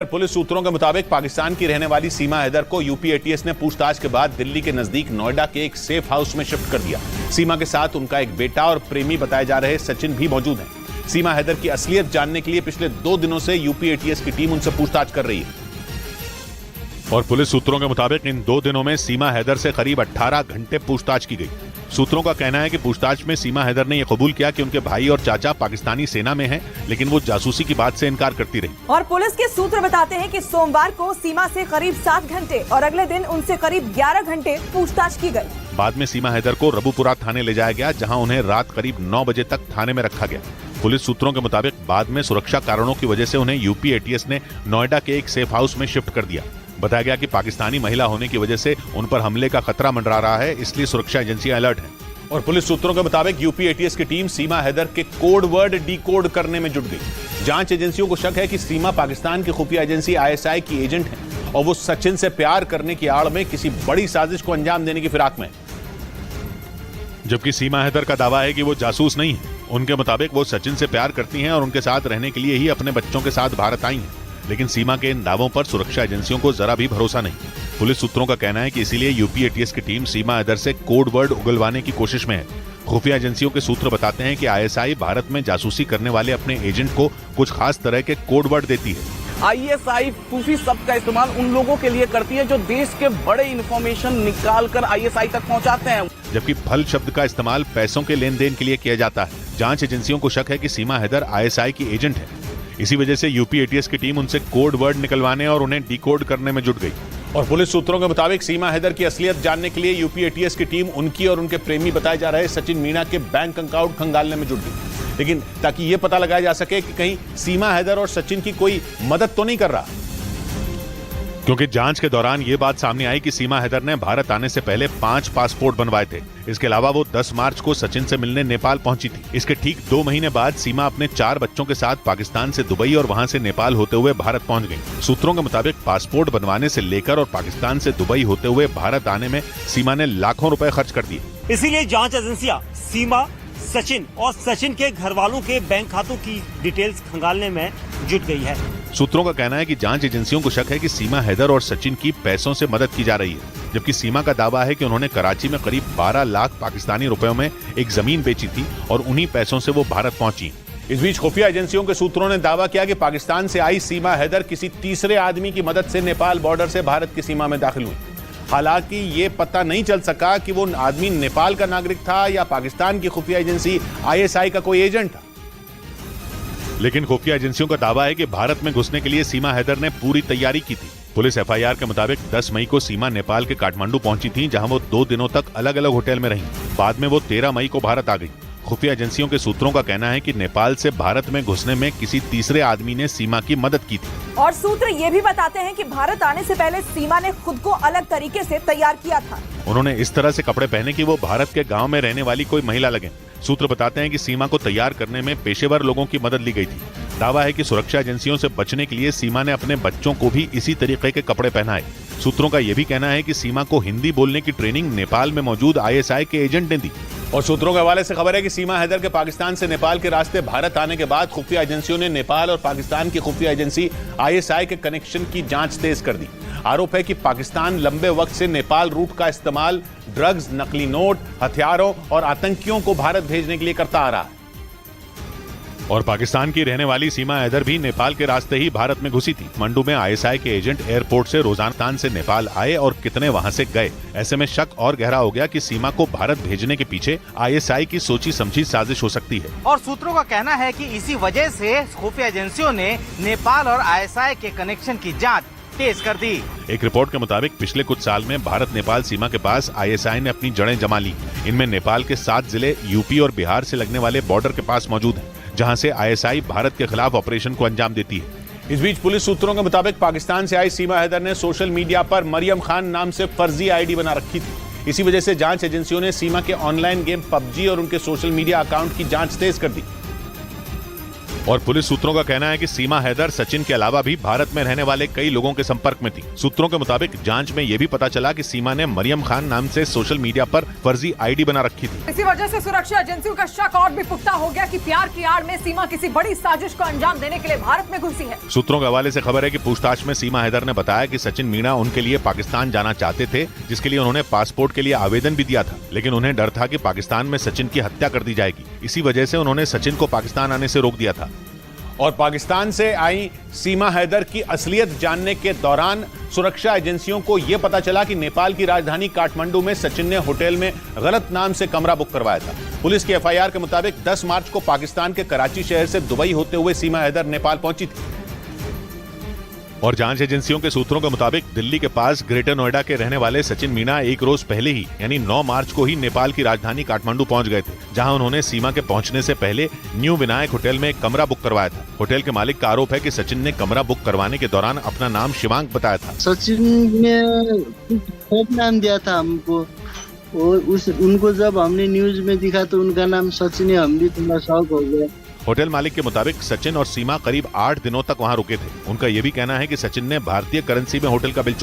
Police सूत्रों के मुताबिक पाकिस्तान की रहने वाली सीमा हैदर को यूपी एटीएस ने पूछताछ के बाद दिल्ली के नजदीक नोएडा के एक सेफ हाउस में शिफ्ट कर दिया। सीमा के साथ उनका एक बेटा और प्रेमी बताए जा रहे सचिन भी मौजूद हैं। सीमा हैदर की असलियत जानने के लिए पिछले 2 दिनों से यूपी एटीएस की टीम उनसे पूछताछ कर रही है। और पुलिस सूत्रों के मुताबिक इन 2 दिनों में सीमा हैदर से करीब 18 घंटे पूछताछ की गई। सूत्रों का कहना है कि पूछताछ में सीमा हैदर ने यह कबूल किया कि उनके भाई और चाचा पाकिस्तानी सेना में हैं, लेकिन वो जासूसी की बात से इनकार करती रही। और पुलिस के सूत्र बताते हैं कि सोमवार को सीमा से करीब 7 घंटे और अगले दिन उनसे करीब 11 घंटे पूछताछ की गई। बाद में सीमा हैदर को रबुपुरा थाने ले जाया गया, जहां उन्हें रात करीब 9 बजे तक थाने में रखा गया। पुलिस सूत्रों के मुताबिक बाद में सुरक्षा कारणों की वजह से उन्हें यूपी एटीएस ने नोएडा के एक सेफ हाउस में शिफ्ट कर दिया। बताया गया कि पाकिस्तानी महिला होने की वजह से उन पर हमले का खतरा मंडरा रहा है, इसलिए सुरक्षा एजेंसियां अलर्ट हैं। और पुलिस सूत्रों के मुताबिक यूपी एटीएस की टीम सीमा हैदर के कोड वर्ड डिकोड करने में जुट गई। जांच एजेंसियों को शक है कि सीमा पाकिस्तान की खुफिया एजेंसी आईएसआई की एजेंट है और वो सचिन से प्यार करने की आड़ में किसी बड़ी साजिश को अंजाम देने की फिराक में। जबकि सीमा हैदर का दावा है कि वो जासूस नहीं है। उनके मुताबिक वो सचिन से प्यार करती हैं और उनके साथ रहने के लिए ही अपने बच्चों के साथ भारत आई हैं। लेकिन सीमा के इन दावों पर सुरक्षा एजेंसियों को जरा भी भरोसा नहीं। पुलिस सूत्रों का कहना है कि इसीलिए यूपी एटीएस की टीम सीमा हैदर से कोड वर्ड उगलवाने की कोशिश में है। खुफिया एजेंसियों के सूत्र बताते हैं कि आईएसआई भारत में जासूसी करने वाले अपने एजेंट को कुछ खास तरह के कोड वर्ड देती है। आईएसआई सूफी शब्द का इस्तेमाल उन लोगों के लिए करती है जो देश के बड़े इंफॉर्मेशन निकाल कर आईएसआई तक पहुंचाते हैं, जबकि फल शब्द का इस्तेमाल पैसों के लेन देन के लिए किया जाता है। जांच एजेंसियों को शक है कि सीमा हैदर आईएसआई की एजेंट है। इसी वजह से यूपी एटीएस की टीम उनसे कोड वर्ड निकलवाने और उन्हें डिकोड करने में जुट गई। और पुलिस सूत्रों के मुताबिक सीमा हैदर की असलियत जानने के लिए यूपी एटीएस की टीम उनकी और उनके प्रेमी बताए जा रहे सचिन मीणा के बैंक अकाउंट खंगालने में जुट गई, लेकिन ताकि यह पता लगाया जा सके कि कहीं सीमा हैदर और सचिन की कोई मदद तो नहीं कर रहा। क्योंकि जांच के दौरान ये बात सामने आई कि सीमा हैदर ने भारत आने से पहले 5 पासपोर्ट बनवाए थे। इसके अलावा वो 10 मार्च को सचिन से मिलने नेपाल पहुंची थी। इसके ठीक 2 महीने बाद सीमा अपने 4 बच्चों के साथ पाकिस्तान से दुबई और वहां से नेपाल होते हुए भारत पहुंच गई। सूत्रों के मुताबिक पासपोर्ट बनवाने से लेकर और पाकिस्तान से दुबई होते हुए भारत आने में सीमा ने लाखों रुपए खर्च कर दिए। इसीलिए जांच एजेंसियां सीमा, सचिन और सचिन के घर वालों के बैंक खातों की डिटेल्स खंगालने में जुट गई है। सूत्रों का कहना है कि जांच एजेंसियों को शक है कि सीमा हैदर और सचिन की पैसों से मदद की जा रही है, जबकि सीमा का दावा है कि उन्होंने कराची में करीब 12 लाख पाकिस्तानी रुपयों में एक जमीन बेची थी और उन्हीं पैसों से वो भारत पहुंची। इस बीच खुफिया एजेंसियों के सूत्रों ने दावा किया कि पाकिस्तान से आई सीमा हैदर किसी तीसरे आदमी की मदद से नेपाल बॉर्डर से भारत की सीमा में दाखिल हुई। हालांकि ये पता नहीं चल सका कि वो आदमी नेपाल का नागरिक था या पाकिस्तान की खुफिया एजेंसी आईएसआई का कोई एजेंट था। लेकिन खुफिया एजेंसियों का दावा है कि भारत में घुसने के लिए सीमा हैदर ने पूरी तैयारी की थी। पुलिस एफआईआर के मुताबिक 10 मई को सीमा नेपाल के काठमांडू पहुंची थी, जहां वो 2 दिनों तक अलग अलग होटल में रहीं। बाद में वो 13 मई को भारत आ गई। खुफिया एजेंसियों के सूत्रों का कहना है कि नेपाल से भारत में घुसने में किसी तीसरे आदमी ने सीमा की मदद की थी। और सूत्र ये भी बताते हैं कि भारत आने से पहले सीमा ने खुद को अलग तरीके से तैयार किया था। उन्होंने इस तरह से कपड़े पहने कि वो भारत के गांव में रहने वाली कोई महिला लगे। सूत्र बताते हैं कि सीमा को तैयार करने में पेशेवर लोगों की मदद ली गई थी। दावा है कि सुरक्षा एजेंसियों से बचने के लिए सीमा ने अपने बच्चों को भी इसी तरीके के कपड़े पहनाए। सूत्रों का यह भी कहना है कि सीमा को हिंदी बोलने की ट्रेनिंग नेपाल में मौजूद आईएसआई के एजेंट ने दी। और सूत्रों के हवाले से खबर है कि सीमा हैदर के पाकिस्तान से नेपाल के रास्ते भारत आने के बाद खुफिया एजेंसियों ने नेपाल और पाकिस्तान की खुफिया एजेंसी आईएसआई के कनेक्शन की जांच तेज कर दी। आरोप है कि पाकिस्तान लंबे वक्त से नेपाल रूट का इस्तेमाल ड्रग्स, नकली नोट, हथियारों और आतंकियों को भारत भेजने के लिए करता आ रहा है। और पाकिस्तान की रहने वाली सीमा हैदर भी नेपाल के रास्ते ही भारत में घुसी थी। मंडू में आईएसआई के एजेंट एयरपोर्ट से रोजाना से नेपाल आए और कितने वहां से गए। ऐसे में शक और गहरा हो गया कि सीमा को भारत भेजने के पीछे आईएसआई की सोची समझी साजिश हो सकती है। और सूत्रों का कहना है कि इसी वजह से खुफिया एजेंसियों ने नेपाल और आईएसआई के कनेक्शन की जाँच तेज कर दी। एक रिपोर्ट के मुताबिक पिछले कुछ साल में भारत नेपाल सीमा के पास आईएसआई ने अपनी जड़ें जमा ली। इनमें नेपाल के 7 जिले यूपी और बिहार से लगने वाले बॉर्डर के पास मौजूद हैं, जहां से आईएसआई भारत के खिलाफ ऑपरेशन को अंजाम देती है। इस बीच पुलिस सूत्रों के मुताबिक पाकिस्तान से आई सीमा हैदर ने सोशल मीडिया पर मरियम खान नाम से फर्जी आईडी बना रखी थी। इसी वजह से जांच एजेंसियों ने सीमा के ऑनलाइन गेम पबजी और उनके सोशल मीडिया अकाउंट की जांच तेज कर दी। और पुलिस सूत्रों का कहना है कि सीमा हैदर सचिन के अलावा भी भारत में रहने वाले कई लोगों के संपर्क में थी। सूत्रों के मुताबिक जांच में यह भी पता चला कि सीमा ने मरियम खान नाम से सोशल मीडिया पर फर्जी आईडी बना रखी थी। इसी वजह से सुरक्षा एजेंसियों का शक और भी पुख्ता हो गया कि प्यार की आड़ में सीमा किसी बड़ी साजिश को अंजाम देने के लिए भारत में घुसी है। सूत्रों के हवाले से खबर है कि पूछताछ में सीमा हैदर ने बताया कि सचिन मीणा उनके लिए पाकिस्तान जाना चाहते थे, जिसके लिए उन्होंने पासपोर्ट के लिए आवेदन भी दिया था, लेकिन उन्हें डर था कि पाकिस्तान में सचिन की हत्या कर दी जाएगी। इसी वजह से उन्होंने सचिन को पाकिस्तान आने से रोक दिया था। और पाकिस्तान से आई सीमा हैदर की असलियत जानने के दौरान सुरक्षा एजेंसियों को यह पता चला कि नेपाल की राजधानी काठमांडू में सचिन ने होटल में गलत नाम से कमरा बुक करवाया था। पुलिस की एफआईआर के मुताबिक 10 मार्च को पाकिस्तान के कराची शहर से दुबई होते हुए सीमा हैदर नेपाल पहुंची थी। और जांच एजेंसियों के सूत्रों के मुताबिक दिल्ली के पास ग्रेटर नोएडा के रहने वाले सचिन मीणा एक रोज पहले ही यानी 9 मार्च को ही नेपाल की राजधानी काठमांडू पहुंच गए थे, जहां उन्होंने सीमा के पहुंचने से पहले न्यू विनायक होटल में एक कमरा बुक करवाया था। होटल के मालिक का आरोप है कि सचिन ने कमरा बुक करवाने के दौरान अपना नाम शिवांग बताया था। सचिन ने फेक नाम दिया था हमको और उनको जब हमने न्यूज में दिखा तो उनका नाम सचिन है। हम भी थोड़ा शॉक हो गए। होटल मालिक के मुताबिक सचिन और सीमा करीब 8 दिनों तक वहां रुके थे। उनका यह भी कहना है कि सचिन ने भारतीय करेंसी में होटल का बिल